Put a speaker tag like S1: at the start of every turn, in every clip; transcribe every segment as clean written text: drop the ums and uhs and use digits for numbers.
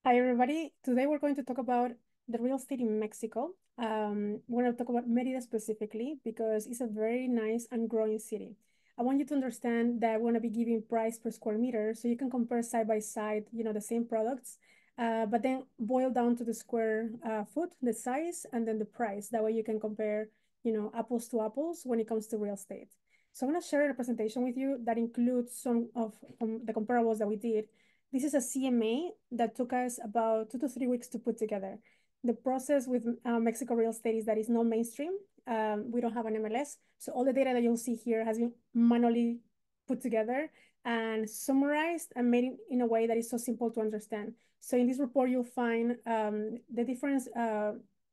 S1: Hi, everybody. Today we're going to talk about the real estate in Mexico. We're going to talk about Merida specifically because it's a very nice and growing city. I want you to understand that we're going to be giving price per square meter so you can compare side by side, the same products, but then boil down to the square foot, the size, and then the price. That way you can compare, apples to apples when it comes to real estate. So I'm going to share a presentation with you that includes some of the comparables that we did. This is a CMA that took us about 2 to 3 weeks to put together. The process with Mexico real estate is that it's not mainstream. We don't have an MLS. So all the data that you'll see here has been manually put together and summarized and made in a way that is so simple to understand. So in this report, you'll find the difference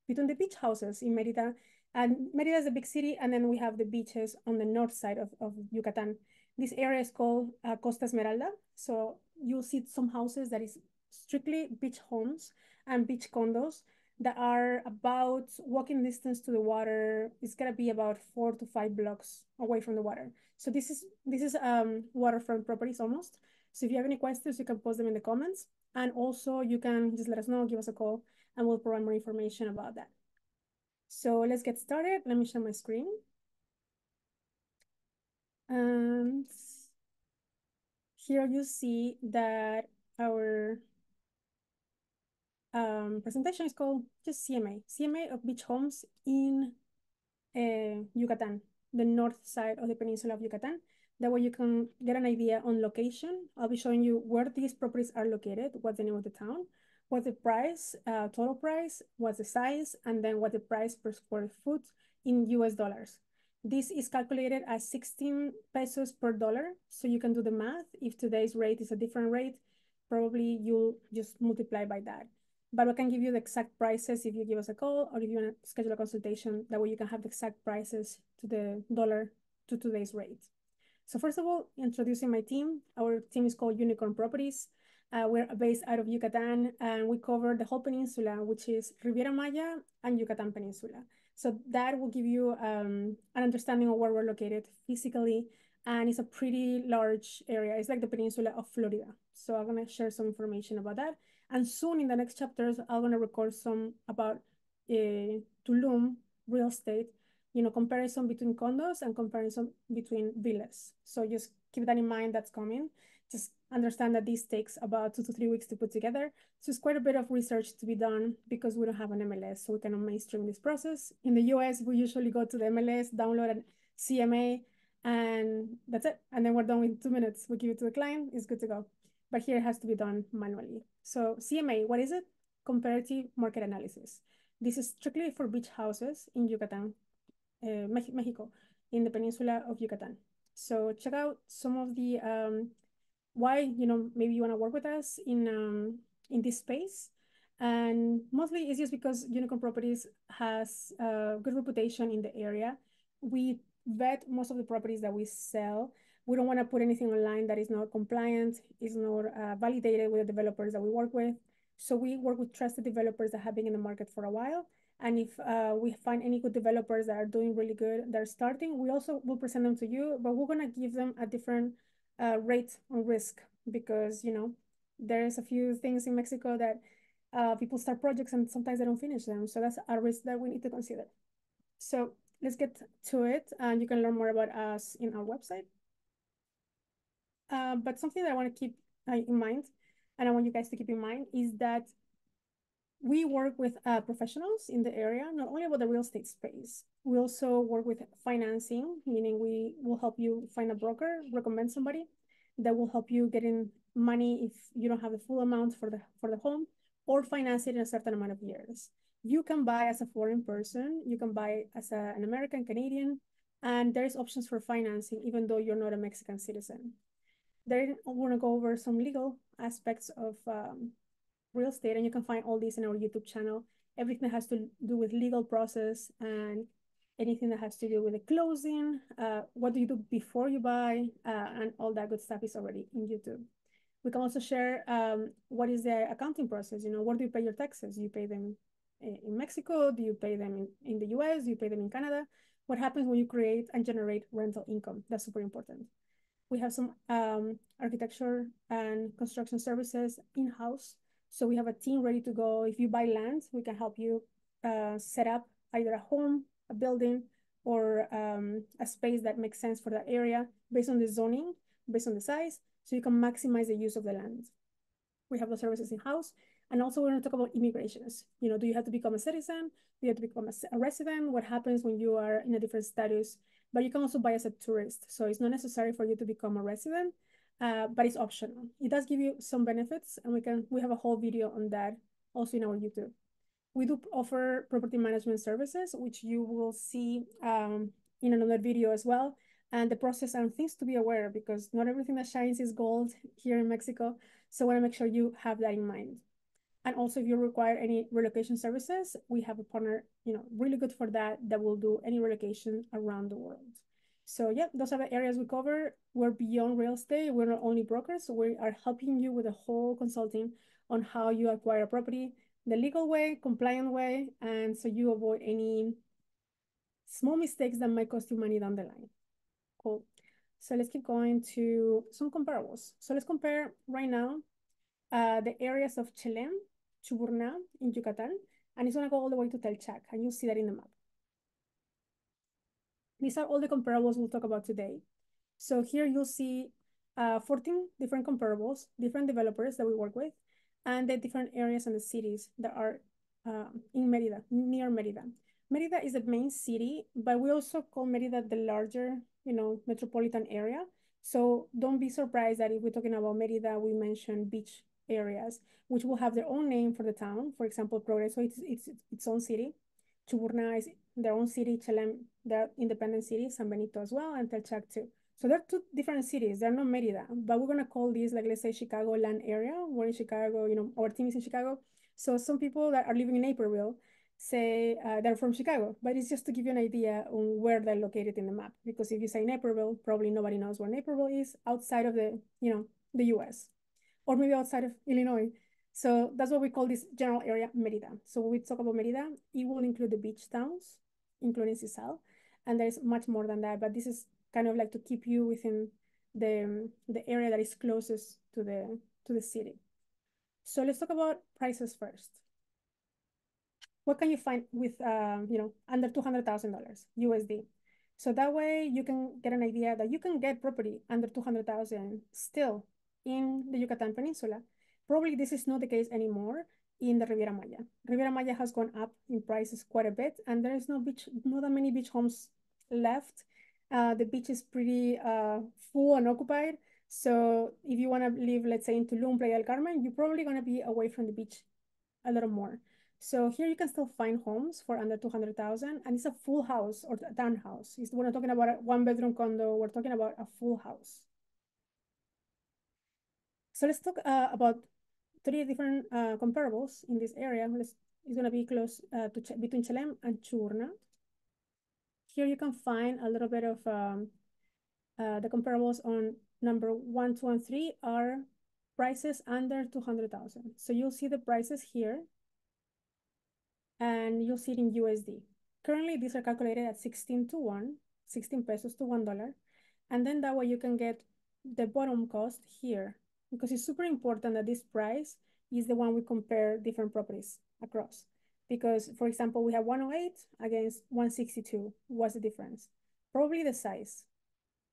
S1: between the beach houses in Merida. And Merida is a big city, and then we have the beaches on the north side of Yucatan. This area is called Costa Esmeralda. So you'll see some houses that is strictly beach homes and beach condos that are about walking distance to the water. It's gonna be about 4 to 5 blocks away from the water. So this is waterfront properties almost. So if you have any questions, you can post them in the comments. And also you can just let us know, give us a call, and we'll provide more information about that. So let's get started. Let me share my screen. And here you see that our presentation is called just CMA of beach homes in Yucatan, the north side of the peninsula of Yucatan. That way you can get an idea on location. I'll be showing you where these properties are located, what's the name of the town, what's the price, total price, what's the size, and then what's the price per square foot in US dollars. This is calculated as 16 pesos per dollar. So you can do the math. If today's rate is a different rate, probably you'll just multiply by that. But we can give you the exact prices if you give us a call or if you want to schedule a consultation. That way you can have the exact prices to the dollar to today's rate. So first of all, introducing my team. Our team is called Unicorn Properties. We're based out of Yucatan, and we cover the whole peninsula, which is Riviera Maya and Yucatan Peninsula. So that will give you an understanding of where we're located physically, and it's a pretty large area. It's like the peninsula of Florida. So I'm gonna share some information about that. And soon in the next chapters, I'm gonna record some about Tulum real estate, comparison between condos and comparison between villas. So just keep that in mind, that's coming. Just understand that this takes about 2 to 3 weeks to put together. So it's quite a bit of research to be done because we don't have an MLS, so we cannot mainstream this process. In the US, we usually go to the MLS, download a CMA, and that's it. And then we're done with 2 minutes. We give it to the client, it's good to go. But here it has to be done manually. So CMA, what is it? Comparative Market Analysis. This is strictly for beach houses in Yucatan, Mexico, in the peninsula of Yucatan. So check out some of the why maybe you want to work with us in this space, and mostly it's just because Unicorn Properties has a good reputation in the area. We vet most of the properties that we sell. We don't want to put anything online that is not compliant, is not validated with the developers that we work with. So we work with trusted developers that have been in the market for a while. And if we find any good developers that are doing really good, they're starting, we also will present them to you, but we're gonna give them a different rate on risk because, there's a few things in Mexico that people start projects and sometimes they don't finish them. So that's a risk that we need to consider. So let's get to it, and you can learn more about us in our website. But something that I want to keep in mind, and I want you guys to keep in mind, is that we work with professionals in the area, not only about the real estate space. We also work with financing, meaning we will help you find a broker, recommend somebody that will help you get in money if you don't have the full amount for the home, or finance it in a certain amount of years. You can buy as a foreign person, you can buy as an American, Canadian, and there's options for financing even though you're not a Mexican citizen. Then I want to go over some legal aspects of real estate, and you can find all these in our YouTube channel. Everything that has to do with legal process and anything that has to do with the closing, what do you do before you buy, and all that good stuff is already in YouTube. We can also share what is the accounting process. Where do you pay your taxes? Do you pay them in Mexico? Do you pay them in the US? Do you pay them in Canada? What happens when you create and generate rental income? That's super important. We have some architecture and construction services in-house. So we have a team ready to go. If you buy land, we can help you set up either a home, a building, or a space that makes sense for that area based on the zoning, based on the size, so you can maximize the use of the land. We have those services in-house. And also we're gonna talk about immigrations. You know, do you have to become a citizen? Do you have to become a resident? What happens when you are in a different status? But you can also buy as a tourist. So it's not necessary for you to become a resident, but it's optional. It does give you some benefits, and we have a whole video on that also in our YouTube. We do offer property management services, which you will see in another video as well. And the process and things to be aware, because not everything that shines is gold here in Mexico. So I want to make sure you have that in mind. And also, if you require any relocation services, we have a partner, you know, really good for that, that will do any relocation around the world. So yeah, those are the areas we cover. We're beyond real estate. We're not only brokers, so we are helping you with the whole consulting on how you acquire a property, the legal way, compliant way, and so you avoid any small mistakes that might cost you money down the line. Cool. So let's keep going to some comparables. So let's compare right now the areas of Chelem, Chuburná in Yucatan, and it's gonna go all the way to Telchac, and you'll see that in the map. These are all the comparables we'll talk about today. So here you'll see 14 different comparables, different developers that we work with, and the different areas and the cities that are in Merida, near Merida. Merida is the main city, but we also call Merida the larger, you know, metropolitan area. So don't be surprised that if we're talking about Merida, we mention beach areas, which will have their own name for the town. For example, Progreso, it's its own city. Chuburná is their own city. Chelem, they're independent cities. San Benito as well, and Telchac too. So they're two different cities. They're not Merida, but we're gonna call these, like, let's say Chicago land area. We're in Chicago, you know, our team is in Chicago. So some people that are living in Naperville say they're from Chicago, but it's just to give you an idea on where they're located in the map. Because if you say Naperville, probably nobody knows where Naperville is outside of the, you know, the US, or maybe outside of Illinois. So that's what we call this general area, Merida. So when we talk about Merida, it will include the beach towns, including Sisal, and there's much more than that, but this is kind of like to keep you within the area that is closest to the city. So let's talk about prices first. What can you find with you know, under $200,000 USD? So that way you can get an idea that you can get property under 200,000 still in the Yucatan Peninsula. Probably this is not the case anymore in the Riviera Maya. Riviera Maya has gone up in prices quite a bit, and there is not that many beach homes left. The beach is pretty full and occupied. So if you want to live, let's say, in Tulum, Playa del Carmen, you're probably going to be away from the beach a little more. So here you can still find homes for under 200,000, and it's a full house or a townhouse. We're not talking about a one-bedroom condo. We're talking about a full house. So let's talk about 3 different comparables in this area. It's going to be close to between Chelem and Chuburná. Here you can find a little bit of the comparables on number 1, 2, and 3 are prices under 200,000. So you'll see the prices here, and you'll see it in USD. Currently, these are calculated at 16 to 1, 16 pesos to $1. And then that way you can get the bottom cost here, because it's super important that this price is the one we compare different properties across. Because, for example, we have 108 against 162. What's the difference? Probably the size,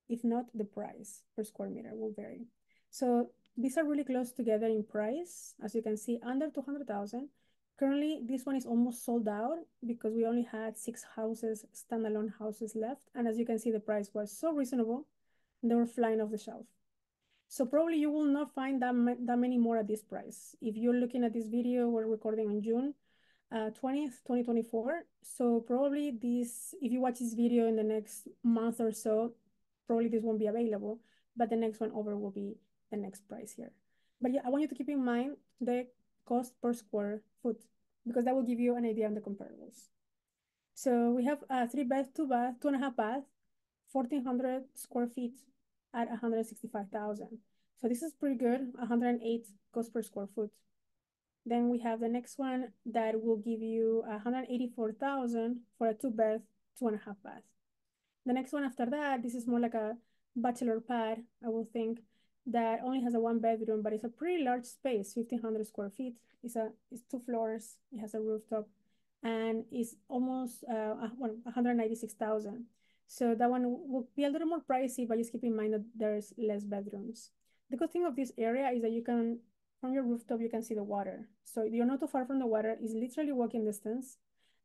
S1: if not the price per square meter will vary. So these are really close together in price. As you can see, under 200,000. Currently, this one is almost sold out because we only had 6 houses, standalone houses left. And as you can see, the price was so reasonable, they were flying off the shelf. So probably you will not find that many more at this price. If you're looking at this video, we're recording on June 20th, 2024. So probably this, if you watch this video in the next month or so, probably this won't be available, but the next one over will be the next price here. But yeah, I want you to keep in mind the cost per square foot, because that will give you an idea on the comparables. So we have 3 bed, 2 bath, 2.5 bath, 1,400 square feet at 165,000. So this is pretty good, 108 cost per square foot. Then we have the next one that will give you 184,000 for a 2 bed, 2.5 bath. The next one after that, this is more like a bachelor pad, I will think. that only has a 1 bedroom, but it's a pretty large space, 1,500 square feet. It's 2 floors. It has a rooftop, and it's almost 196,000. So that one will be a little more pricey, but just keep in mind that there's less bedrooms. The good thing of this area is that you can, from your rooftop, you can see the water. So you're not too far from the water. It's literally walking distance,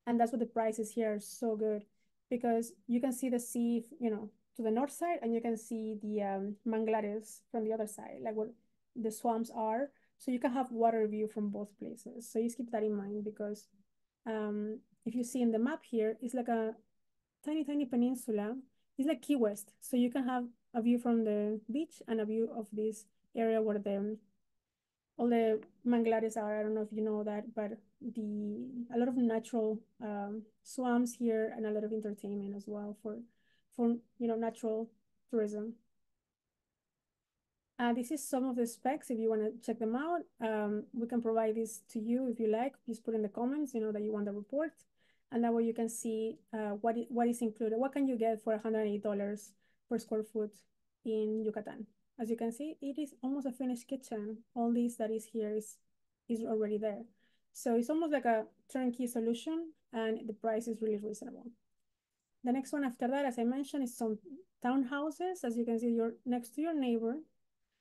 S1: and that's what the prices here are so good, because you can see the sea, to the north side, and you can see the manglares from the other side, like where the swamps are. So you can have water view from both places. So just keep that in mind, because if you see in the map here, it's like a tiny, tiny peninsula. It's like Key West. So you can have a view from the beach and a view of this area where all the manglares are. I don't know if you know that, but a lot of natural swamps here, and a lot of entertainment as well for natural tourism. This is some of the specs. If you want to check them out, we can provide this to you if you like. Just put in the comments, that you want the report, and that way you can see what is included. What can you get for $108 per square foot in Yucatan? As you can see, it is almost a finished kitchen. All this that is here is already there. So it's almost like a turnkey solution, and the price is really reasonable. The next one after that, as I mentioned, is some townhouses. As you can see, you're next to your neighbor.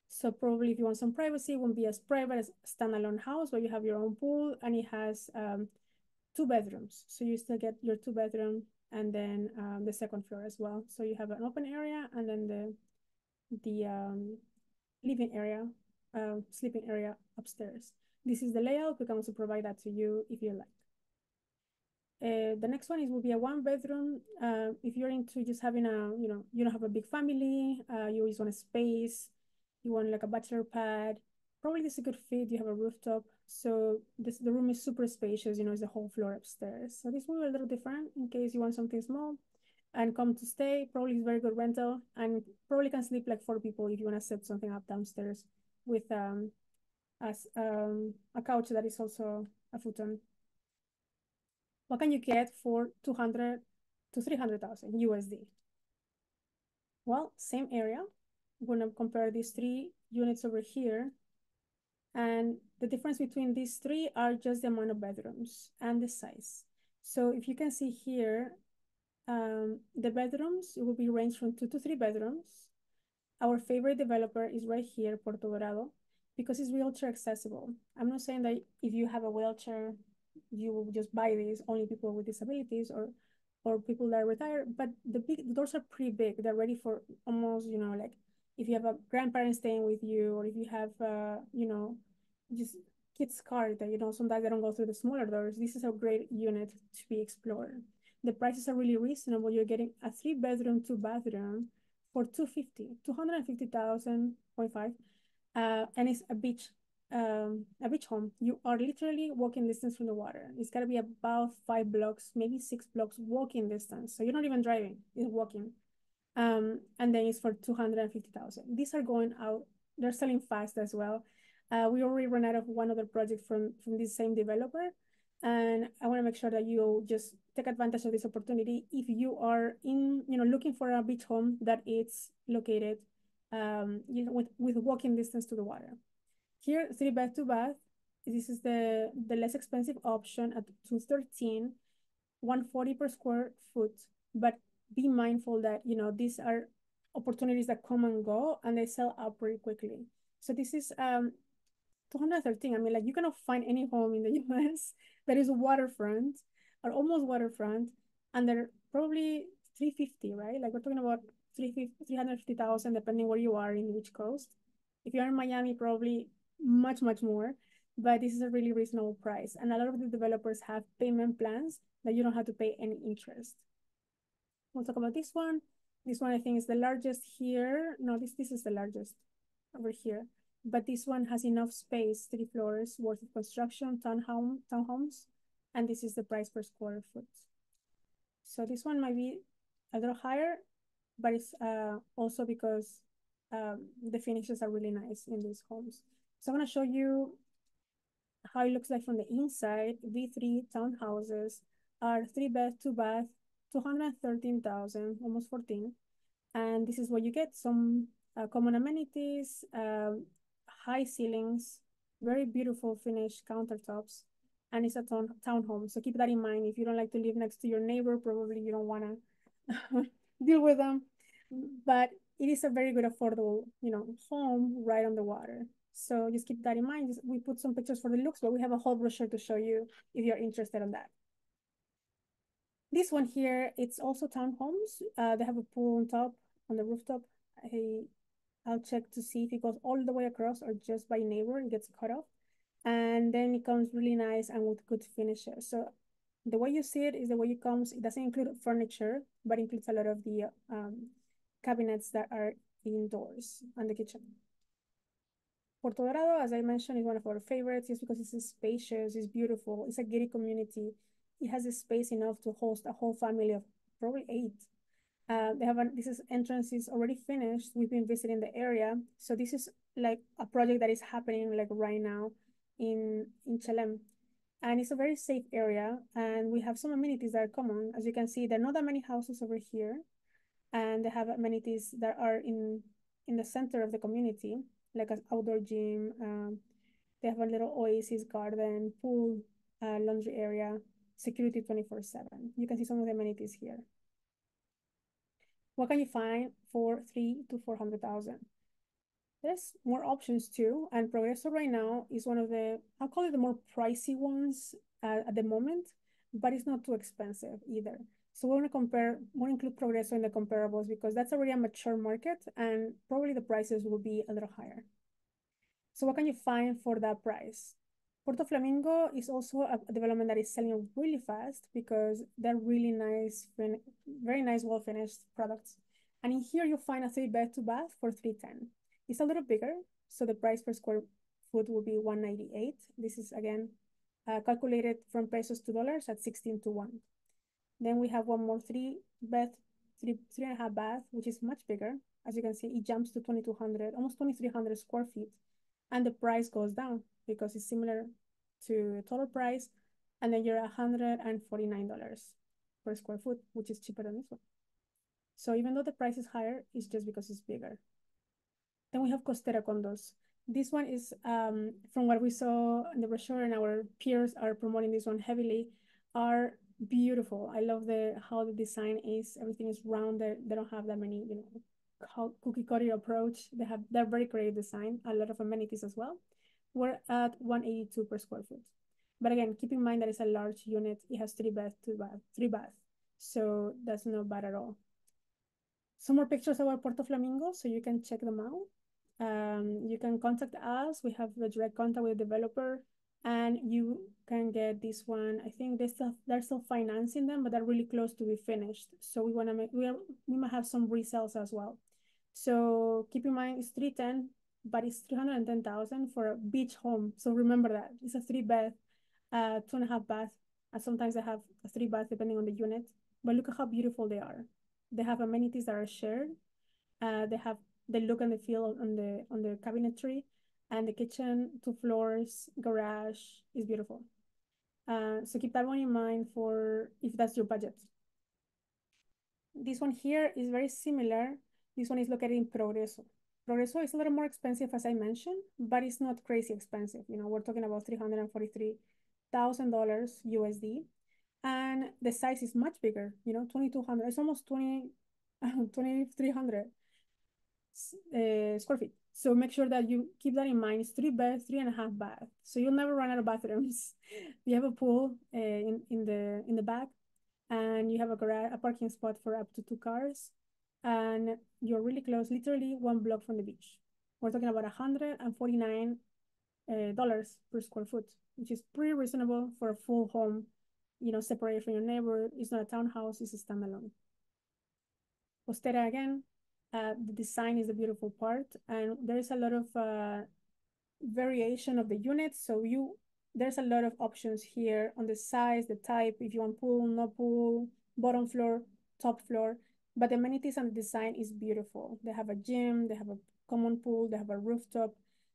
S1: So probably if you want some privacy, it won't be as private as a standalone house where you have your own pool, and it has 2 bedrooms. So you still get your 2 bedroom, and then the second floor as well. So you have an open area, and then the living area, sleeping area upstairs. This is the layout. We can also provide that to you if you like. The next one will be a 1 bedroom. If you're into just having you don't have a big family, you always want a space, you want like a bachelor pad, probably this is a good fit. You have a rooftop. So the room is super spacious, it's the whole floor upstairs. So this will be a little different in case you want something small and come to stay. Probably is very good rental, and probably can sleep like 4 people if you want to set something up downstairs with a couch that is also a futon. What can you get for 200 to 300,000 USD? Well, same area. We're gonna compare these 3 units over here. And the difference between these 3 are just the amount of bedrooms and the size. So if you can see here, the bedrooms, it will be ranged from 2 to 3 bedrooms. Our favorite developer is right here, Puerto Dorado, because it's wheelchair accessible. I'm not saying that if you have a wheelchair, you will just buy these, only people with disabilities or people that are retired, but the doors are pretty big. They're ready for almost, like if you have a grandparent staying with you, or if you have, just kids' cars that, sometimes they don't go through the smaller doors. This is a great unit to be explored. The prices are really reasonable. You're getting a 3 bedroom, 2 bathroom for 250,000.5, and it's a beach home. You are literally walking distance from the water. It's got to be about 5 blocks, maybe 6 blocks walking distance. So you're not even driving, it's walking. And then it's for 250,000. These are going out. They're selling fast as well. We already ran out of one other project from this same developer, and I want to make sure that you just take advantage of this opportunity if you are looking for a beach home that it's located with walking distance to the water. Here, 3 bed, 2 bath. This is the less expensive option at 213, 140 per square foot. But be mindful that these are opportunities that come and go, and they sell out pretty quickly. So this is 213. I mean, like, you cannot find any home in the US that is waterfront or almost waterfront, and they're probably 350, right? Like, we're talking about 350,000, depending where you are in which coast. If you're in Miami, probably much, much more, but this is a really reasonable price. And a lot of the developers have payment plans that you don't have to pay any interest. We'll talk about this one. This one, I think, is the largest here. No, this is the largest over here. But this one has enough space, 3 floors worth of construction, townhomes, and this is the price per square foot. So this one might be a little higher, but it's also because the finishes are really nice in these homes. So I'm gonna show you how it looks like from the inside. V3 townhouses are 3 bed, 2 bath, 213,000, almost 14. And this is what you get, some common amenities, high ceilings, very beautiful finished countertops, and it's a townhome. So keep that in mind. If you don't like to live next to your neighbor, probably you don't want to deal with them. But it is a very good affordable, home right on the water. So just keep that in mind. We put some pictures for the looks, but we have a whole brochure to show you if you're interested in that. This one here, it's also townhomes. They have a pool on top, on the rooftop. I'll check to see if it goes all the way across or just by neighbor, it gets cut off. And then it comes really nice and with good finishes. So the way you see it is the way it comes. It doesn't include furniture, but includes a lot of the cabinets that are indoors and the kitchen. Puerto Dorado, as I mentioned, is one of our favorites just because it's spacious, it's beautiful, it's a gated community. It has a space enough to host a whole family of probably 8. This entrance is already finished. We've been visiting the area. So this is like a project that is happening like right now in Chelem. And it's a very safe area. And we have some amenities that are common. As you can see, there are not that many houses over here. And they have amenities that are in the center of the community, like an outdoor gym. They have a little oasis garden, pool, laundry area, security 24/7. You can see some of the amenities here. What can you find for 3 to 400,000? There's more options too, and Progreso right now is one of the, I'll call it the more pricey ones at the moment, but it's not too expensive either. So we want to include Progreso in the comparables because that's already a mature market and probably the prices will be a little higher. So what can you find for that price? Puerto Flamingo is also a development that is selling really fast because they're really nice, very nice, well-finished products. And in here, you'll find a 3-bed, 2-bath for 310. It's a little bigger, so the price per square foot will be 198. This is, again, calculated from pesos to dollars at 16 to 1. Then we have one more 3-bed, 3.5 bath, which is much bigger. As you can see, it jumps to 2,200, almost 2,300 square feet. And the price goes down because it's similar to total price. And then you're $149 per square foot, which is cheaper than this one. So even though the price is higher, it's just because it's bigger. Then we have Costera condos. This one is, from what we saw in the brochure, and our peers are promoting this one heavily, are beautiful. I love how the design is. Everything is rounded. They don't have that many, cookie cutter approach. They're very creative design, a lot of amenities as well. We're at 182 per square foot. But again, keep in mind that it's a large unit. It has 3-bed, 3-bath. So that's not bad at all. Some more pictures about Puerto Flamingo, so you can check them out. You can contact us. We have the direct contact with the developer, and you can get this one. I think they're still financing them, but they're really close to be finished. So we want to we might have some resales as well. So keep in mind it's 310, but it's 310,000 for a beach home. So remember that it's a 3-bed, 2.5 bath, and sometimes they have a 3-bath depending on the unit. But look at how beautiful they are. They have amenities that are shared. They have the look and the feel on the cabinetry, and the kitchen, 2 floors, garage is beautiful. So keep that one in mind for if that's your budget. This one here is very similar. This one is located in Progreso. Progreso is a little more expensive, as I mentioned, but it's not crazy expensive. We're talking about $343,000 USD. And the size is much bigger, 2,200. It's almost 2,300 square feet. So make sure that you keep that in mind. It's 3 beds, 3.5 baths. So you'll never run out of bathrooms. You have a pool in the back, and you have a parking spot for up to 2 cars, and you're really close, literally 1 block from the beach. We're talking about $149 per square foot, which is pretty reasonable for a full home, separated from your neighbor. It's not a townhouse, it's a standalone. Costera again, the design is the beautiful part, and there's a lot of variation of the units. So there's a lot of options here on the size, the type, if you want pool, no pool, bottom floor, top floor. But the amenities and the design is beautiful. They have a gym, they have a common pool, they have a rooftop.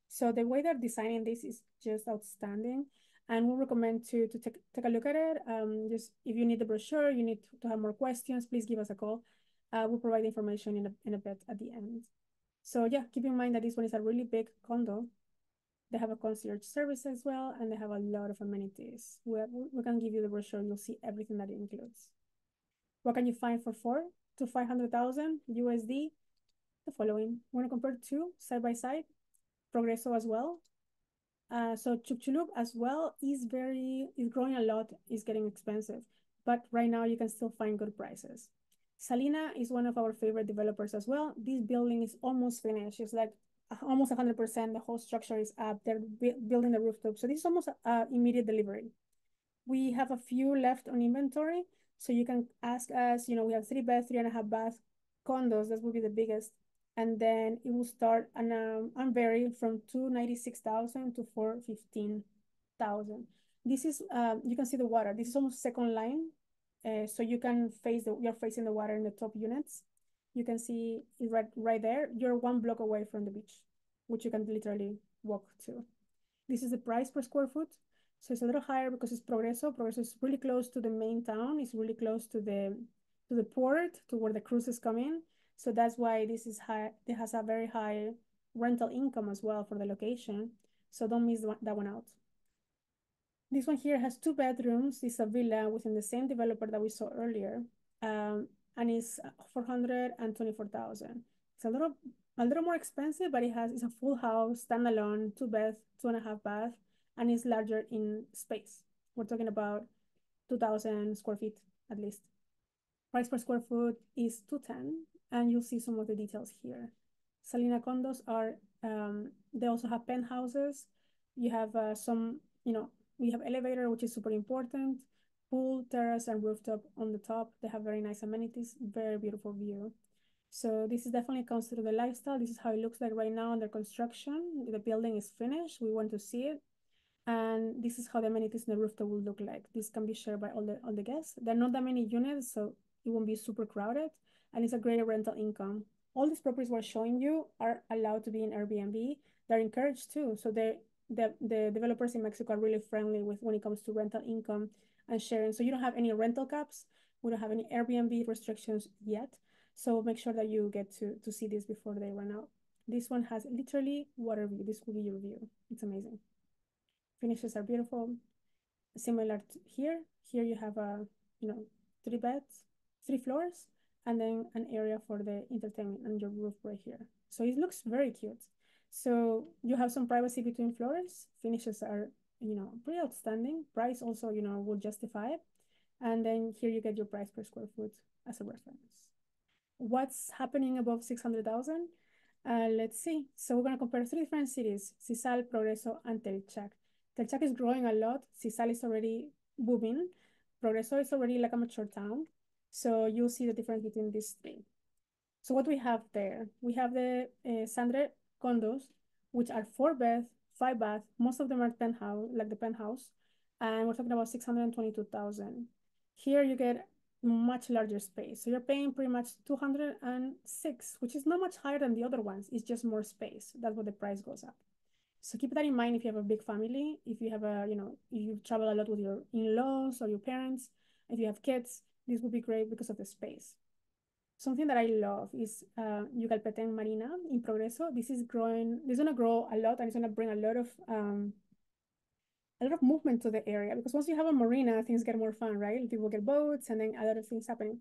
S1: So the way they're designing this is just outstanding. And we recommend to take a look at it. Just if you need the brochure, you need to have more questions, please give us a call. We'll provide information in a bit at the end. So yeah, keep in mind that this one is a really big condo. They have a concierge service as well, and they have a lot of amenities. We can give you the brochure. You'll see everything that it includes. What can you find for 4 to 500,000 USD? The following. Want to compare two side by side? Progreso as well. So Chukchulub as well is growing a lot, is getting expensive, but right now you can still find good prices. Salina is one of our favorite developers as well. This building is almost finished. It's like almost 100%. The whole structure is up. They're building the rooftop. So this is almost immediate delivery. We have a few left on inventory. So you can ask us, we have 3 bed, 3.5 bath condos. That will be the biggest. And then it will start and vary from 296,000 to 415,000. This is, you can see the water. This is almost second line. So you can you're facing the water in the top units. You can see it right there. You're 1 block away from the beach, which you can literally walk to. This is the price per square foot. So it's a little higher because it's Progreso. Progreso is really close to the main town. It's really close to the port, to where the cruises come in. So that's why this is high. It has a very high rental income as well for the location. So don't miss that one out. This one here has 2 bedrooms. It's a villa within the same developer that we saw earlier. And it's 424,000. It's a little more expensive, but it's a full house, standalone, 2 bed, 2.5 bath, and it's larger in space. We're talking about 2,000 square feet at least. Price per square foot is 210, and you'll see some of the details here. Salina condos are, they also have penthouses. You have we have elevator, which is super important, pool, terrace, and rooftop on the top. They have very nice amenities, very beautiful view. So this is definitely considered a lifestyle. This is how it looks like right now under construction. The building is finished. We want to see it. And this is how the amenities in the rooftop will look like. This can be shared by all the guests. There are not that many units, so it won't be super crowded, and it's a great rental income. All these properties we're showing you are allowed to be in Airbnb. They're encouraged too. So the developers in Mexico are really friendly with when it comes to rental income and sharing. So you don't have any rental caps. We don't have any Airbnb restrictions yet. So make sure that you get to see this before they run out. This one has literally water view. This will be your view. It's amazing. Finishes are beautiful. Similar to here. Here you have 3 beds, 3 floors, and then an area for the entertainment and your roof right here. So it looks very cute. So you have some privacy between floors. Finishes are, pretty outstanding. Price also, will justify it. And then here you get your price per square foot as a reference. What's happening above 600,000? Let's see. So we're going to compare 3 different cities: Sisal, Progreso, and Telchac. Telchac is growing a lot. Sisal is already booming. Progreso is already like a mature town. So you'll see the difference between these three. So what we have there, we have the Sandre condos, which are 4 bed, 5 bath. Most of them are penthouse, like the penthouse. And we're talking about 622,000. Here you get much larger space. So you're paying pretty much 206, which is not much higher than the other ones. It's just more space. That's what the price goes up. So keep that in mind if you have a big family, if you have if you travel a lot with your in-laws or your parents, if you have kids, this would be great because of the space. Something that I love is Yucatan Marina in Progreso. This is growing. This is gonna grow a lot, and it's gonna bring a lot of movement to the area, because once you have a marina, things get more fun, right? People get boats, and then other things happening.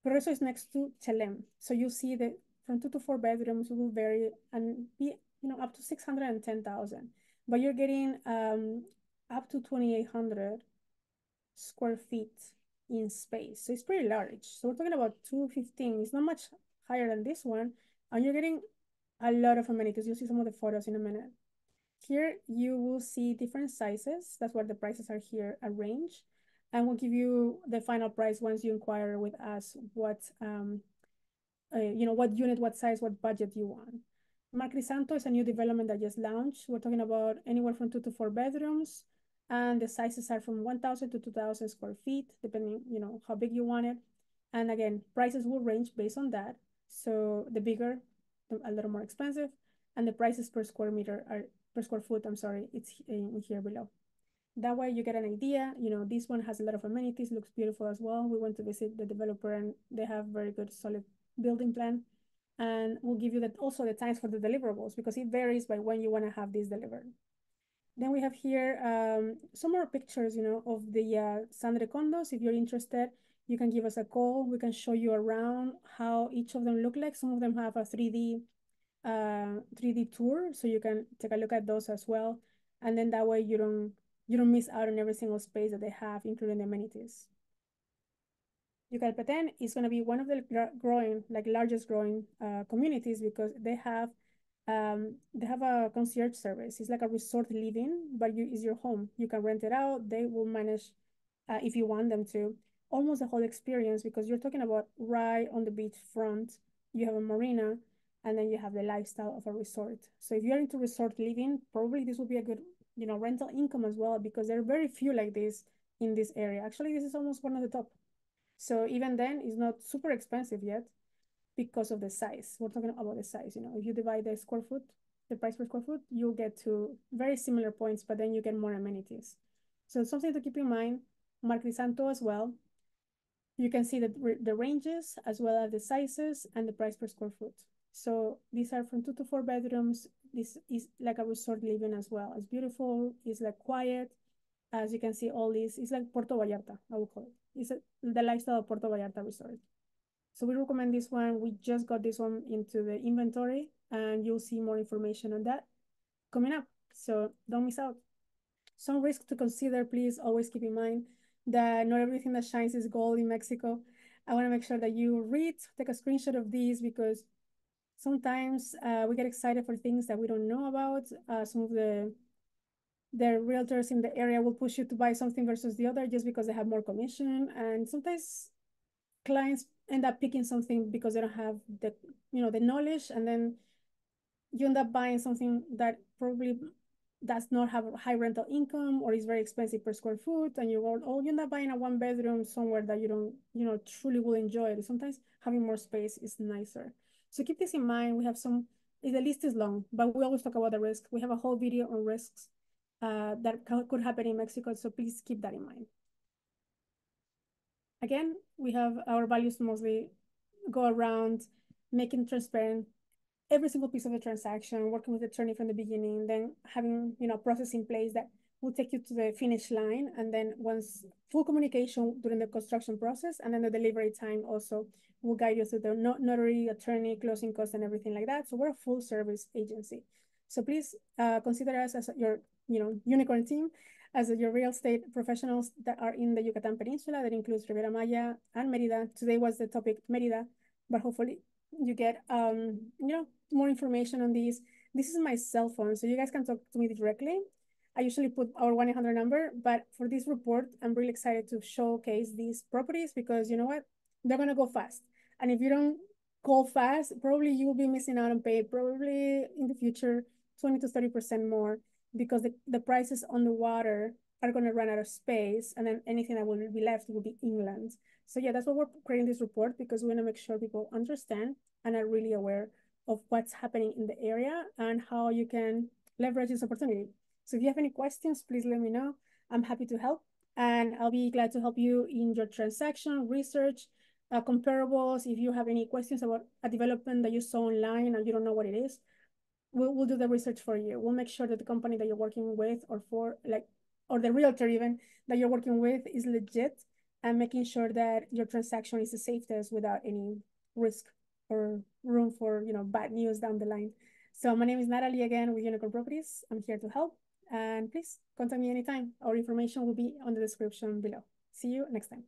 S1: Progreso is next to Chelem, so you see that from 2 to 4 bedrooms will vary and be up to 610,000, but you're getting up to 2,800 square feet in space. So it's pretty large. So we're talking about 215. It's not much higher than this one. And you're getting a lot of amenities. You'll see some of the photos in a minute. Here you will see different sizes. That's why the prices are here arranged. And we'll give you the final price once you inquire with us what what unit, what size, what budget you want. Mar Crisanto is a new development that just launched. We're talking about anywhere from 2 to 4 bedrooms, and the sizes are from 1,000 to 2,000 square feet, depending, how big you want it. And again, prices will range based on that. So the bigger, a little more expensive, and the prices per square meter are per square foot. I'm sorry, it's in here below. That way you get an idea. This one has a lot of amenities, looks beautiful as well. We went to visit the developer, and they have very good, solid building plan. and we'll give you also the times for the deliverables because it varies by when you want to have this delivered. Then we have here some more pictures, of the Sandre condos. If you're interested, you can give us a call. We can show you around how each of them look like. Some of them have a 3D tour, so you can take a look at those as well. And then that way you don't miss out on every single space that they have, including the amenities. Yucatan is going to be one of the largest growing communities because they have a concierge service. It's like a resort living, but it's your home. You can rent it out. They will manage, if you want them to, almost the whole experience because you're talking about right on the beach front. You have a marina, and then you have the lifestyle of a resort. So if you're into resort living, probably this will be a good, rental income as well because there are very few like this in this area. Actually, this is almost one of the top. So even then, it's not super expensive yet because of the size. We're talking about the size. If you divide the square foot, the price per square foot, you'll get to very similar points, but then you get more amenities. So it's something to keep in mind. Marcrisanto as well. You can see the ranges as well as the sizes and the price per square foot. So these are from 2 to 4 bedrooms. This is like a resort living as well. It's beautiful. It's like quiet. As you can see, all this, it's like Puerto Vallarta, I would call it. It's the lifestyle of Puerto Vallarta resort. So we recommend this one. We just got this one into the inventory and you'll see more information on that coming up. So don't miss out. Some risks to consider, please always keep in mind that not everything that shines is gold in Mexico. I wanna make sure that you read, take a screenshot of these because sometimes we get excited for things that we don't know about. Some of the realtors in the area will push you to buy something versus the other just because they have more commission. And sometimes clients end up picking something because they don't have the knowledge, and then you end up buying something that probably does not have a high rental income or is very expensive per square foot, and you end up buying a 1 bedroom somewhere that you don't truly will enjoy it. Sometimes having more space is nicer. So keep this in mind. We have the list is long, but we always talk about the risk. We have a whole video on risks that could happen in Mexico, so please keep that in mind. Again, we have our values mostly go around making transparent every single piece of the transaction, working with the attorney from the beginning, then having a process in place that will take you to the finish line, and then once full communication during the construction process, and then the delivery time also will guide you through the notary, attorney, closing costs, and everything like that. So we're a full service agency. So please consider us as your unicorn team, as your real estate professionals that are in the Yucatan Peninsula. That includes Riviera Maya and Merida. Today was the topic Merida, but hopefully you get more information on these. This is my cell phone, so you guys can talk to me directly. I usually put our 1-800 number, but for this report, I'm really excited to showcase these properties because you know what? They're gonna go fast. And if you don't call fast, probably you will be missing out on pay, probably in the future, 20 to 30% more because the prices on the water are gonna run out of space, and then anything that will be left will be inland. So yeah, that's why we're creating this report, because we wanna make sure people understand and are really aware of what's happening in the area and how you can leverage this opportunity. So if you have any questions, please let me know. I'm happy to help, and I'll be glad to help you in your transaction research, comparables. If you have any questions about a development that you saw online and you don't know what it is, we'll do the research for you. We'll make sure that the company that you're working with or the realtor even that you're working with is legit, and making sure that your transaction is the safest without any risk or room for bad news down the line. So my name is Natalie again with Unicorn Properties. I'm here to help, and please contact me anytime. Our information will be on the description below. See you next time.